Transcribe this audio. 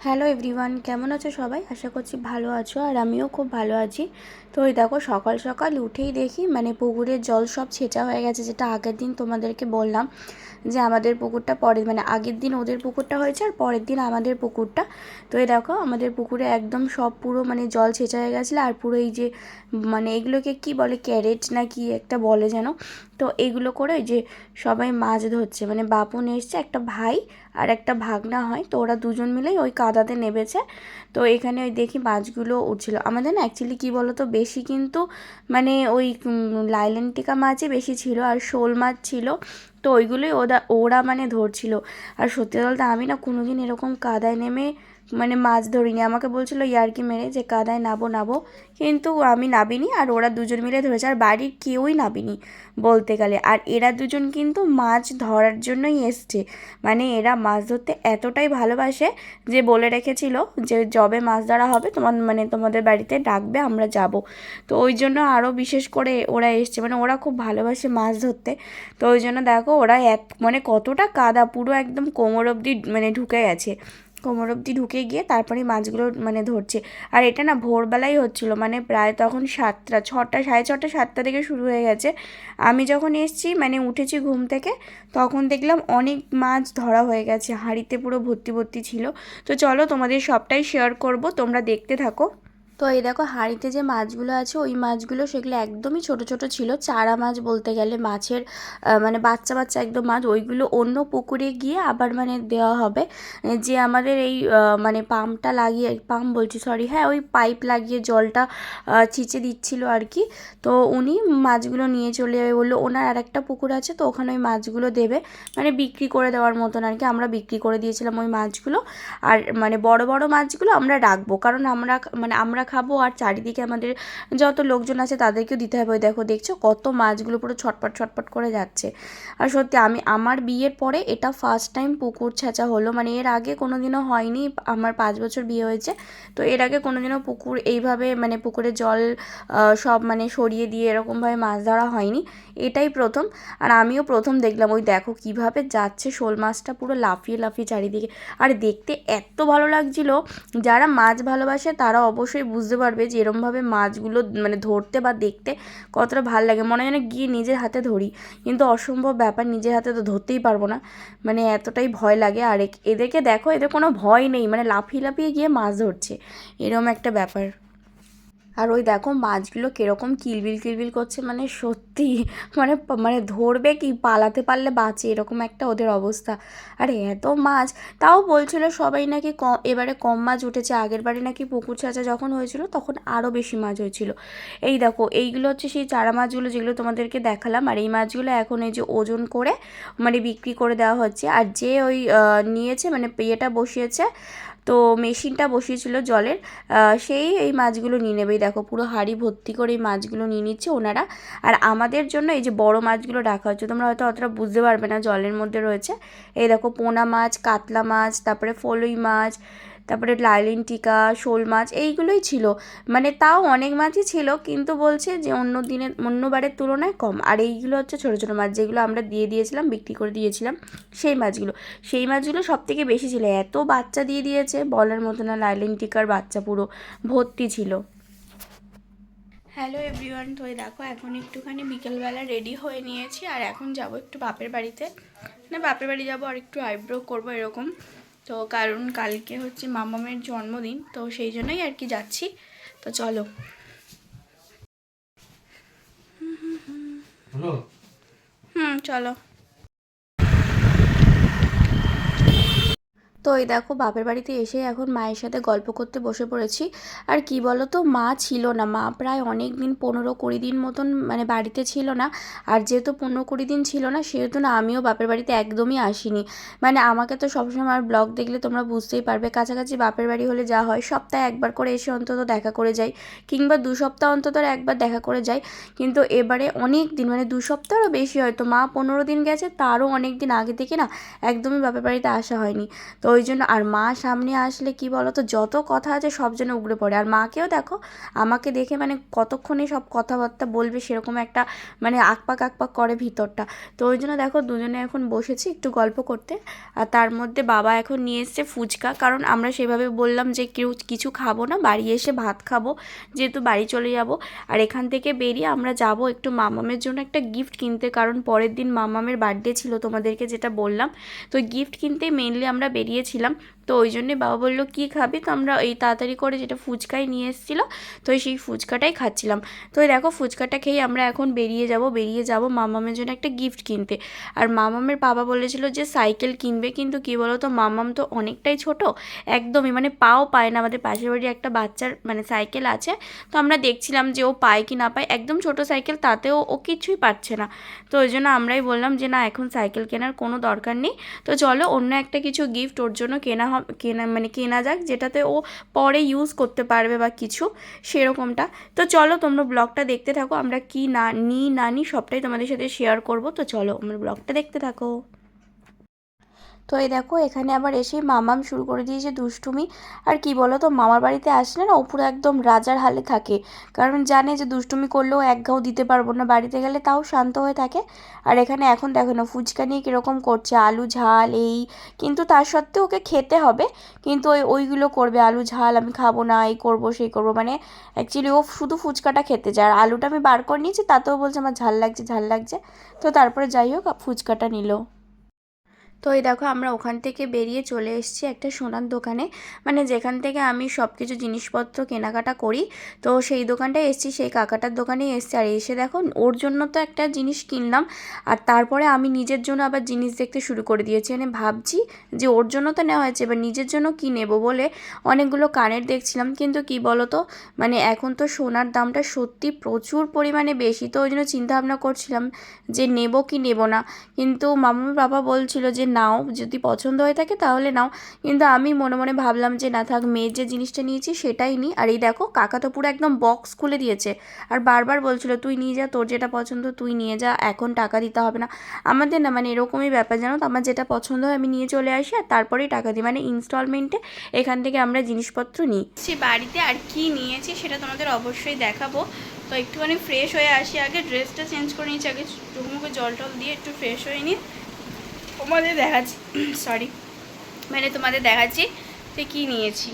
Hello everyone, কেমন আছো সবাই? আশা করছি ভালো আছো, আর আমিও খুব ভালো আছি। তো এই দেখো, সকাল সকাল উঠেই দেখি পুকুরের জল সব ছেঁচা হয়ে গেছে, যেটা আগের দিন তোমাদেরকে বললাম যে আমাদের পুকুরটা আগের দিন ওদের পুকুরটা হয়েছে আর পরের দিন আমাদের পুকুরটা। তো এই দেখো, আমাদের পুকুরে একদম সব পুরো জল ছেঁচা হয়ে গেছিলো। আর পুরো এই যে এগুলোকে কি বলে, ক্যারেট না কি একটা বলে যেন। তো এগুলো করে ওই যে সবাই মাছ ধরছে, বাপন এসছে, একটা ভাই আর একটা ভাগনা হয়, তো ওরা দুজন মিলেই ওই কাদাতে নেমেছে। তো এখানে ওই দেখি মাছগুলো উঠছিল। আমাদের না অ্যাকচুয়ালি কী বলো তো, বেশি কিন্তু ওই লাইলেন্টিকা মাছই বেশি ছিল, আর শোল মাছ ছিল। তো ওইগুলোই ওরা ওরা ধরছিল। আর সত্যি বলতে আমি না কোনোদিন এরকম কাদায় নেমে মাছ ধরিনি। আমাকে বলছিল ইয়ার্কি মেরে যে কাদায় নাবো নাবো, কিন্তু আমি নাবিনি, আর ওরা দুজন মিলে ধরেছে, আর বাড়ির কেউই নাবিনি বলতে গেলে। আর এরা দুজন কিন্তু মাছ ধরার জন্যই এসছে। এরা মাছ ধরতে এতটাই ভালোবাসে যে বলে রেখেছিল যে যবে মাছ ধরা হবে তোমাদের বাড়িতে ডাকবে, আমরা যাব। তো ওই জন্য আরও বিশেষ করে ওরা এসছে, ওরা খুব ভালোবাসে মাছ ধরতে। তো ওই জন্য দেখো ওরা কতটা কাদা, পুরো একদম কোমর অবধি ঢুকে গেছে, কোমর অবধি ঢুকে গিয়ে তারপরে মাছগুলো ধরছে। আর এটা না ভোরবেলাই হচ্ছিলো, প্রায় তখন 7টা 6টা, 6:30 7টা থেকে শুরু হয়ে গেছে। আমি যখন এসছি উঠেছি ঘুম থেকে, তখন দেখলাম অনেক মাছ ধরা হয়ে গেছে, হাঁড়িতে পুরো ভর্তি ভর্তি ছিল। তো চলো তোমাদের সবটাই শেয়ার করব, তোমরা দেখতে থাকো। তো এই দেখো, হাঁড়িতে যে মাছগুলো আছে ওই মাছগুলো সেগুলো একদমই ছোট ছোট ছিল, চারা মাছ বলতে গেলে, মাছের বাচ্চা বাচ্চা একদম মাছ। ওইগুলো অন্য পুকুরে গিয়ে আবার দেওয়া হবে। যে আমাদের এই পাম্পটা লাগিয়ে, পাম্প বলছি সরি, হ্যাঁ ওই পাইপ লাগিয়ে জলটা ছিঁচে দিচ্ছিল আর কি। তো উনি মাছগুলো নিয়ে চলে যাবে বললো। ওনার আর একটা পুকুর আছে, তো ওখানে ওই মাছগুলো দেবে, বিক্রি করে দেওয়ার মতন আর কি। আমরা বিক্রি করে দিয়েছিলাম ওই মাছগুলো। আর বড় বড় মাছগুলো আমরা রাখবো, কারণ আমরা খাবো, আর চারিদিকে আমাদের যত লোকজন আছে তাদেরকেও দিতে হবে। ওই দেখো, দেখছো কত মাছগুলো পুরো ছটপট ছটপট করে যাচ্ছে। আর সত্যি আমার বিয়ের পরে এটা ফার্স্ট টাইম পুকুর ছেঁচা হলো, এর আগে কোনো দিনও হয়নি। আমার 5 বছর বিয়ে হয়েছে, তো এর আগে কোনো দিনও পুকুর এইভাবে পুকুরে জল সব সরিয়ে দিয়ে এরকমভাবে মাছ ধরা হয়নি, এটাই প্রথম। আর আমিও প্রথম দেখলাম। ওই দেখো কীভাবে যাচ্ছে শোল মাছটা, পুরো লাফিয়ে লাফিয়ে চারিদিকে। আর দেখতে এত ভালো লাগছিল, যারা মাছ ভালোবাসে তারা অবশ্যই বুঝতে পারবে যে এরমভাবে মাছগুলো ধরতে বা দেখতে কতটা ভালো লাগে। মনে হয় যেন গিয়ে নিজের হাতে ধরি, কিন্তু অসম্ভব ব্যাপার, নিজের হাতে তো ধরতেই পারবো না, এতটাই ভয় লাগে। আর এদেরকে দেখো, এদের কোনো ভয় নেই, লাফিয়ে লাফিয়ে গিয়ে মাছ ধরছে, এরম একটা ব্যাপার। আর ওই দেখো মাছগুলো কীরকম কিলবিল কিলবিল করছে, সত্যি ধরবে কি, পালাতে পারলে বাঁচে, এরকম একটা ওদের অবস্থা। আর এত মাছ, তাও বলছিল সবাই নাকি এবারে কম মাছ উঠেছে, আগের বারে নাকি পুকুর ছেঁচা যখন হয়েছিল তখন আরও বেশি মাছ হয়েছিল। এই দেখো, এইগুলো হচ্ছে সেই চারা মাছগুলো যেগুলো তোমাদেরকে দেখালাম। আর এই মাছগুলো এখন এই যে ওজন করে বিক্রি করে দেওয়া হচ্ছে। আর যে ওই নিয়েছে ইয়েটা বসিয়েছে, তো মেশিনটা বসিয়েছিল জলের, সেই এই মাছগুলো নিয়ে নেবে। দেখো পুরো হাঁড়ি ভর্তি করে এই মাছগুলো নিয়ে নিচ্ছে ওনারা। আর আমাদের জন্য এই যে বড় মাছগুলো রাখা হচ্ছে, তোমরা হয়তো অতটা বুঝতে পারবে না, জলের মধ্যে রয়েছে। এই দেখো, পোনা মাছ, কাতলা মাছ, তারপরে ফলুই মাছ, তারপরে লাইলেন্টিকা, শোল মাছ, এইগুলোই ছিল। তাও অনেক মাছই ছিল, কিন্তু বলছে যে অন্যবারের তুলনায় কম। আর এইগুলো হচ্ছে ছোটো ছোটো মাছ, যেগুলো আমরা দিয়ে দিয়েছিলাম, বিক্রি করে দিয়েছিলাম, সেই মাছগুলো সব থেকে বেশি ছিল। এত বাচ্চা দিয়ে দিয়েছে বলার মতো না, লাইলেন্টিকার বাচ্চা পুরো ভর্তি ছিল। হ্যালো এভরিওয়ান, তো দেখো এখন একটুখানি বিকেলবেলা রেডি হয়ে নিয়েছি, আর এখন যাব একটু বাপের বাড়িতে, বাপের বাড়ি যাবো, আর একটু আইব্রো করবো এরকম। তো কারণ কালকে হচ্ছে মামামের জন্মদিন, তো সেই জন্যই আর কি যাচ্ছি। তো চলো। চলো। তো এই দেখো, বাপের বাড়িতে এসে এখন মায়ের সাথে গল্প করতে বসে পড়েছি। আর কি বলো তো, মা ছিল না, মা প্রায় অনেক দিন, 15-20 দিন মতন বাড়িতে ছিল না। আর যেহেতু 15-20 দিন ছিল না, সেহেতু না আমিও বাপের বাড়িতে একদমই আসিনি। আমাকে তো সবসময় আমার ব্লগ দেখলে তোমরা বুঝতেই পারবে, কাছাকাছি বাপের বাড়ি হলে যা হয়, সপ্তাহে একবার করে এসে অন্তত দেখা করে যাই, কিংবা 2 সপ্তাহ অন্তত একবার দেখা করে যাই। কিন্তু এবারে অনেক দিন, 2 সপ্তাহেরও বেশি, হয়তো মা 15 দিন গেছে, তারও অনেক দিন আগে থেকে না একদমই বাপের বাড়িতে আসা হয়নি। তো ওই জন্য আর মা সামনে আসলে কি বলো তো, যত কথা আছে সব যেন উগড়ে পড়ে। আর মাকেও দেখো আমাকে দেখে মানে কতক্ষণে সব কথাবার্তা বলবে সেরকম একটা মানে আকপাক আকপাক করে ভিতরটা। তো ওই জন্য দেখো দুজনে এখন বসেছি একটু গল্প করতে। আর তার মধ্যে বাবা এখন নিয়ে এসছে ফুচকা, কারণ আমরা সেভাবে বললাম যে কেউ কিছু খাবো না, বাড়ি এসে ভাত খাবো, যেহেতু বাড়ি চলে যাব। আর এখান থেকে বেরিয়ে আমরা যাব একটু মামামের জন্য একটা গিফট কিনতে, কারণ পরের দিন মামামের বার্থডে ছিল তোমাদেরকে যেটা বললাম। তো গিফট কিনতেই মেনলি আমরা বেরিয়েছিলাম। তো ওই জন্যে বাবা বললো কী খাবি, তো আমরা এই তাড়াতাড়ি করে যেটা ফুচকাই নিয়ে এসেছিলো, তো সেই ফুচকাটাই খাচ্ছিলাম। তো এই দেখো ফুচকাটা খেয়ে আমরা এখন বেরিয়ে যাব মামামের জন্য একটা গিফট কিনতে। আর মামামের বাবা বলেছিল যে সাইকেল কিনবে, কিন্তু কী বলো তো মামাম তো অনেকটাই ছোট, একদমই মানে পাও পায় না। আমাদের পাশের বাড়ি একটা বাচ্চার মানে সাইকেল আছে, তো আমরা দেখছিলাম যে ও পায় কি না পায়, একদম ছোট সাইকেল, তাতেও ও কিছুই পারছে না। তো ওই জন্য আমরাই বললাম যে না এখন সাইকেল কেনার কোনো দরকার নেই, তো চলো অন্য একটা কিছু গিফট ওর জন্য কেনা যাক, যেটাতে ও পরে ইউজ করতে পারবে বা কিছু সেরকমটা। তো চলো তোমরা ব্লগটা দেখতে থাকো, আমরা কি না নিই সবটাই তোমাদের সাথে শেয়ার করব। তো চলো আমরা ব্লগটা দেখতে থাকো। তো এই দেখো এখানে আবার এসেই মামাম শুরু করে দিয়েছে দুষ্টুমি। আর কি বলো তো মামার বাড়িতে আসলে না ও পুরো একদম রাজার হালে থাকে, কারণ জানে যে দুষ্টুমি করলেও এক ঘাও দিতে পারবো না, বাড়িতে গেলে তাও শান্ত হয়ে থাকে। আর এখানে এখন দেখো না ফুচকা নিয়ে কীরকম করছে, আলু ঝাল এই, কিন্তু তার সত্ত্বেও ওকে খেতে হবে, কিন্তু ওইগুলো করবে, আলু ঝাল আমি খাবো না, এই করবো সেই করবো, মানে অ্যাকচুয়ালি ও শুধু ফুচকাটা খেতে যায়। আর আলুটা আমি বার করে নিয়েছি, তাতেও বলছে আমার ঝাল লাগছে। তো তারপরে যাই হোক ফুচকাটা নিল। তো এই দেখো আমরা ওখান থেকে বেরিয়ে চলে এসেছি একটা সোনার দোকানে, মানে যেখান থেকে আমি সব কিছু জিনিসপত্র কেনাকাটা করি। তো সেই দোকানটায় এসেছি, সেই কাকাটার দোকানেই এসেছি। আর এসে দেখো ওর জন্য তো একটা জিনিস কিনলাম, আর তারপরে আমি নিজের জন্য আবার জিনিস দেখতে শুরু করে দিয়েছি। মানে ভাবছি যে ওর জন্য তো নেওয়া হয়েছে, এবার নিজের জন্য কী নেবো বলে অনেকগুলো কানের দেখছিলাম। কিন্তু কি বলো তো মানে এখন তো সোনার দামটা সত্যি প্রচুর পরিমাণে বেশি, তো ওই জন্য চিন্তাভাবনা করছিলাম যে নেব কি নেব না। কিন্তু মামার বাবা বলছিল যে নাও, যদি পছন্দ হয়ে থাকে তাহলে নাও। কিন্তু আমি মনে মনে ভাবলাম যে না থাক, মেয়ের যে জিনিসটা নিয়েছি সেটাই নিই। আর এই দেখো কাকা তো পুরো একদম বক্স খুলে দিয়েছে, আর বারবার বলছিল তুই নিয়ে যা, তোর যেটা পছন্দ তুই নিয়ে যা, এখন টাকা দিতে হবে না। আমাদের না মানে এরকমই ব্যাপার জানো তো, আমার যেটা পছন্দ হয় আমি নিয়ে চলে আসি আর তারপরেই টাকা দিই, মানে ইনস্টলমেন্টে এখান থেকে আমরা জিনিসপত্র নিই। সে বাড়িতে আর কি নিয়েছি সেটা তোমাদের অবশ্যই দেখাবো। তো একটুখানি ফ্রেশ হয়ে আসি, আগে ড্রেসটা চেঞ্জ করে নিয়েছি, আগে চোখ মুখে জল টল দিয়ে একটু ফ্রেশ হয়ে নিই, তোমাদের দেখাচ্ছি। সরি, মানে তোমাদের দেখাচ্ছি যে কী নিয়েছি।